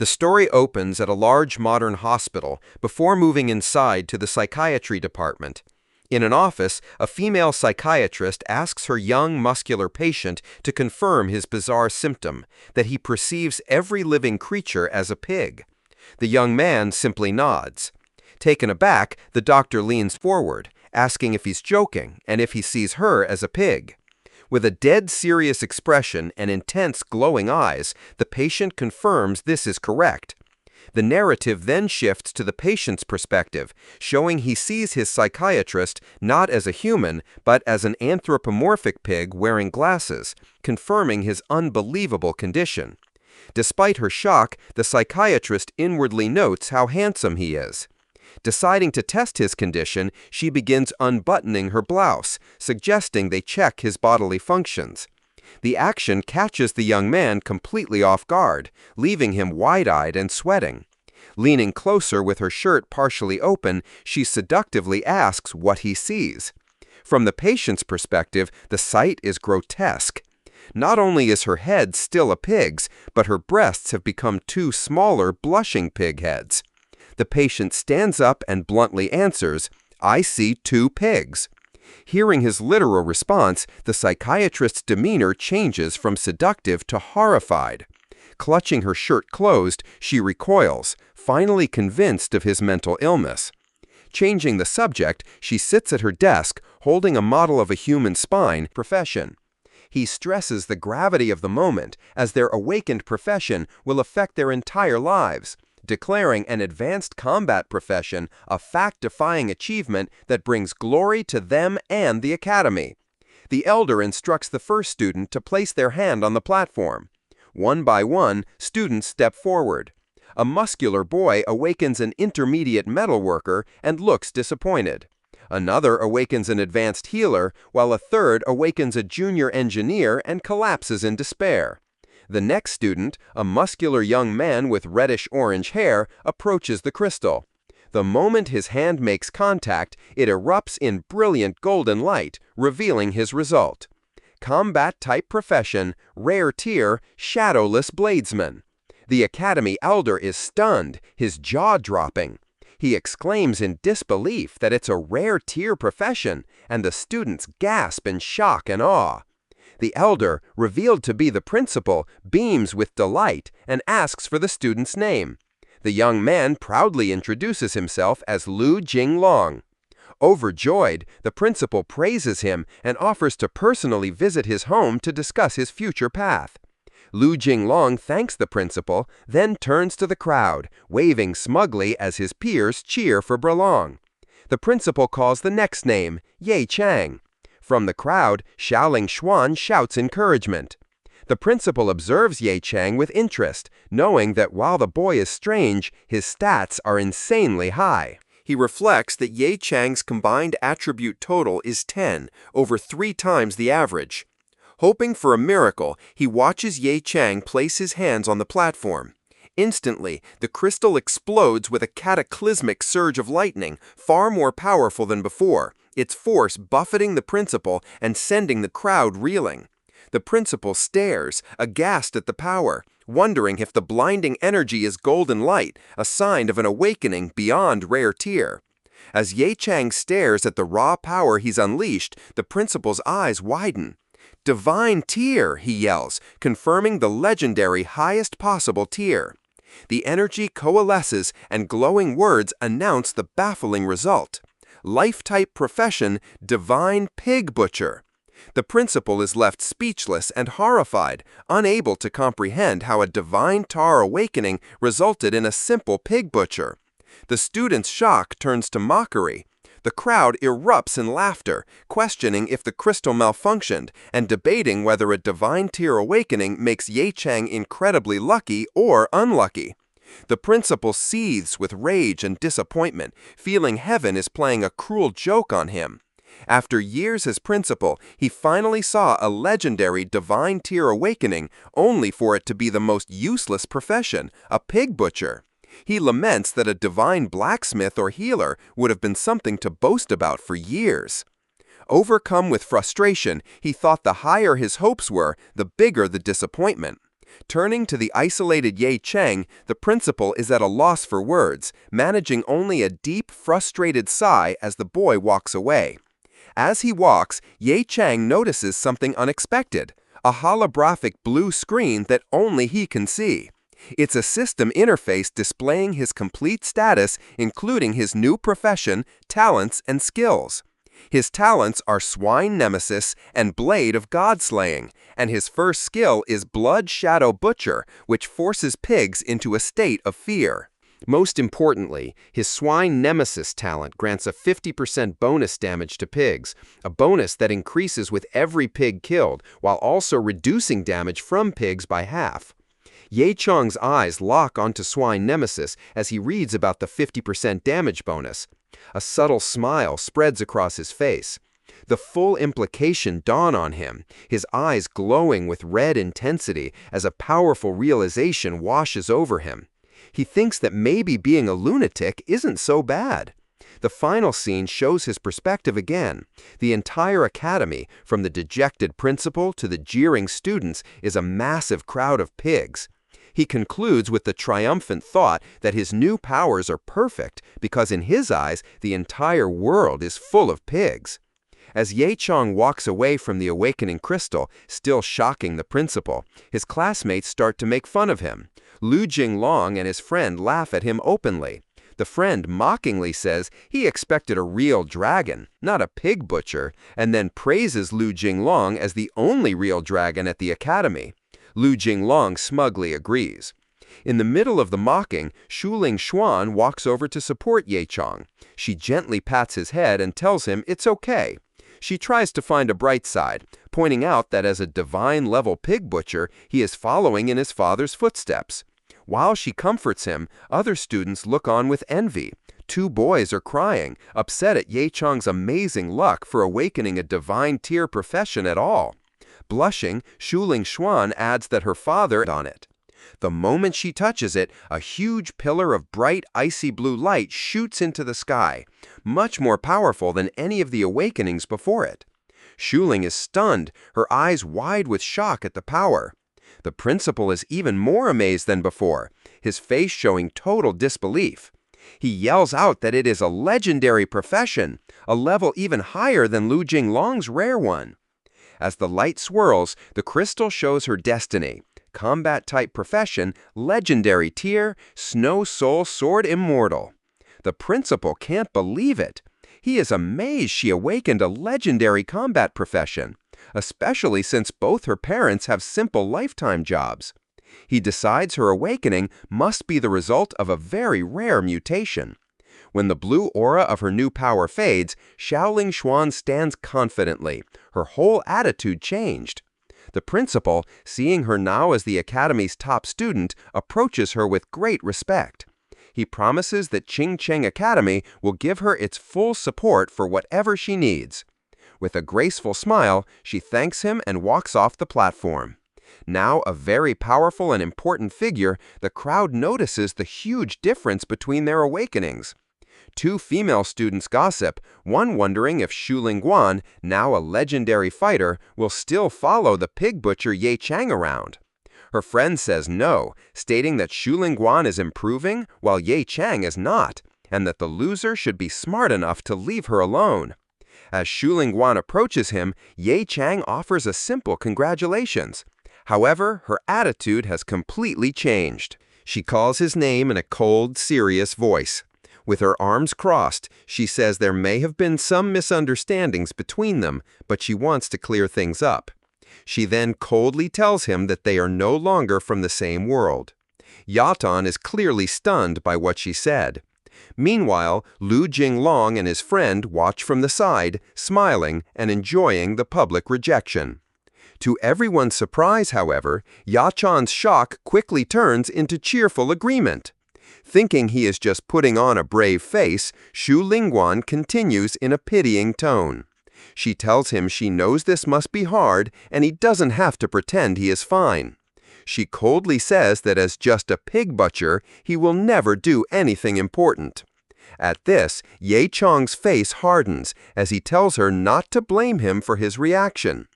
The story opens at a large modern hospital before moving inside to the psychiatry department. In an office, a female psychiatrist asks her young, muscular patient to confirm his bizarre symptom, that he perceives every living creature as a pig. The young man simply nods. Taken aback, the doctor leans forward, asking if he's joking and if he sees her as a pig. With a dead serious expression and intense glowing eyes, the patient confirms this is correct. The narrative then shifts to the patient's perspective, showing he sees his psychiatrist not as a human, but as an anthropomorphic pig wearing glasses, confirming his unbelievable condition. Despite her shock, the psychiatrist inwardly notes how handsome he is. Deciding to test his condition, she begins unbuttoning her blouse, suggesting they check his bodily functions. The action catches the young man completely off guard, leaving him wide-eyed and sweating. Leaning closer with her shirt partially open, she seductively asks what he sees. From the patient's perspective, the sight is grotesque. Not only is her head still a pig's, but her breasts have become two smaller, blushing pig heads. The patient stands up and bluntly answers, "I see two pigs." Hearing his literal response, the psychiatrist's demeanor changes from seductive to horrified. Clutching her shirt closed, she recoils, finally convinced of his mental illness. Changing the subject, she sits at her desk, holding a model of a human spine profession. He stresses the gravity of the moment, as their awakened profession will affect their entire lives, declaring an advanced combat profession a fact-defying achievement that brings glory to them and the academy. The elder instructs the first student to place their hand on the platform. One by one, students step forward. A muscular boy awakens an intermediate metal worker and looks disappointed. Another awakens an advanced healer, while a third awakens a junior engineer and collapses in despair. The next student, a muscular young man with reddish-orange hair, approaches the crystal. The moment his hand makes contact, it erupts in brilliant golden light, revealing his result. Combat-type profession, rare tier, shadowless bladesman. The academy elder is stunned, his jaw dropping. He exclaims in disbelief that it's a rare tier profession, and the students gasp in shock and awe. The elder, revealed to be the principal, beams with delight and asks for the student's name. The young man proudly introduces himself as Liu Jing Long. Overjoyed, the principal praises him and offers to personally visit his home to discuss his future path. Liu Jing Long thanks the principal, then turns to the crowd, waving smugly as his peers cheer for Brelong. The principal calls the next name, Ye Chang. From the crowd, Xiaoling Xuan shouts encouragement. The principal observes Ye Chang with interest, knowing that while the boy is strange, his stats are insanely high. He reflects that Ye Chang's combined attribute total is 10, over 3 times the average. Hoping for a miracle, he watches Ye Chang place his hands on the platform. Instantly, the crystal explodes with a cataclysmic surge of lightning, far more powerful than before, its force buffeting the principal and sending the crowd reeling. The principal stares, aghast at the power, wondering if the blinding energy is golden light, a sign of an awakening beyond rare tier. As Ye Chang stares at the raw power he's unleashed, the principal's eyes widen. "Divine tier," he yells, confirming the legendary highest possible tier. The energy coalesces and glowing words announce the baffling result. Life-type profession, Divine Pig Butcher. The principal is left speechless and horrified, unable to comprehend how a divine tar awakening resulted in a simple pig butcher. The student's shock turns to mockery. The crowd erupts in laughter, questioning if the crystal malfunctioned and debating whether a divine tier awakening makes Ye Chang incredibly lucky or unlucky. The principal seethes with rage and disappointment, feeling heaven is playing a cruel joke on him. After years as principal, he finally saw a legendary divine tier awakening, only for it to be the most useless profession, a pig butcher. He laments that a divine blacksmith or healer would have been something to boast about for years. Overcome with frustration, he thought the higher his hopes were, the bigger the disappointment. Turning to the isolated Ye Cheng, the principal is at a loss for words, managing only a deep, frustrated sigh as the boy walks away. As he walks, Ye Cheng notices something unexpected, a holographic blue screen that only he can see. It's a system interface displaying his complete status, including his new profession, talents, and skills. His talents are Swine Nemesis and Blade of God-Slaying, and his first skill is Blood Shadow Butcher, which forces pigs into a state of fear. Most importantly, his Swine Nemesis talent grants a 50% bonus damage to pigs, a bonus that increases with every pig killed, while also reducing damage from pigs by half. Ye Cheng's eyes lock onto Swine Nemesis as he reads about the 50% damage bonus. A subtle smile spreads across his face. The full implication dawn on him, his eyes glowing with red intensity as a powerful realization washes over him. He thinks that maybe being a lunatic isn't so bad. The final scene shows his perspective again. The entire academy, from the dejected principal to the jeering students, is a massive crowd of pigs. He concludes with the triumphant thought that his new powers are perfect because in his eyes, the entire world is full of pigs. As Ye Cheng walks away from the awakening crystal, still shocking the principal, his classmates start to make fun of him. Liu Jing Long and his friend laugh at him openly. The friend mockingly says he expected a real dragon, not a pig butcher, and then praises Liu Jing Long as the only real dragon at the academy. Liu Jing Long smugly agrees. In the middle of the mocking, Shuling Xuan walks over to support Ye Cheng. She gently pats his head and tells him it's okay. She tries to find a bright side, pointing out that as a divine-level pig butcher, he is following in his father's footsteps. While she comforts him, other students look on with envy. 2 boys are crying, upset at Ye Cheng's amazing luck for awakening a divine-tier profession at all. Blushing, Shuling Xuan adds that her father on it. The moment she touches it, a huge pillar of bright, icy blue light shoots into the sky, much more powerful than any of the awakenings before it. Shuling is stunned, her eyes wide with shock at the power. The principal is even more amazed than before, his face showing total disbelief. He yells out that it is a legendary profession, a level even higher than Liu Jing Long's rare one. As the light swirls, the crystal shows her destiny. Combat-type profession, legendary tier, Snow Soul Sword Immortal. The principal can't believe it. He is amazed she awakened a legendary combat profession, especially since both her parents have simple lifetime jobs. He decides her awakening must be the result of a very rare mutation. When the blue aura of her new power fades, Shuling Xuan stands confidently. Her whole attitude changed. The principal, seeing her now as the academy's top student, approaches her with great respect. He promises that Qing Cheng Academy will give her its full support for whatever she needs. With a graceful smile, she thanks him and walks off the platform. Now a very powerful and important figure, the crowd notices the huge difference between their awakenings. 2 female students gossip, one wondering if Shuling Guan, now a legendary fighter, will still follow the pig butcher Ye Cheng around. Her friend says no, stating that Shuling Guan is improving while Ye Cheng is not, and that the loser should be smart enough to leave her alone. As Shuling Guan approaches him, Ye Cheng offers a simple congratulations. However, her attitude has completely changed. She calls his name in a cold, serious voice. With her arms crossed, she says there may have been some misunderstandings between them, but she wants to clear things up. She then coldly tells him that they are no longer from the same world. Yaan is clearly stunned by what she said. Meanwhile, Liu Jing Long and his friend watch from the side, smiling and enjoying the public rejection. To everyone's surprise, however, Yaan's shock quickly turns into cheerful agreement. Thinking he is just putting on a brave face, Shuling Guan continues in a pitying tone. She tells him she knows this must be hard and he doesn't have to pretend he is fine. She coldly says that as just a pig butcher, he will never do anything important. At this, Ye Cheng's face hardens as he tells her not to blame him for his reaction.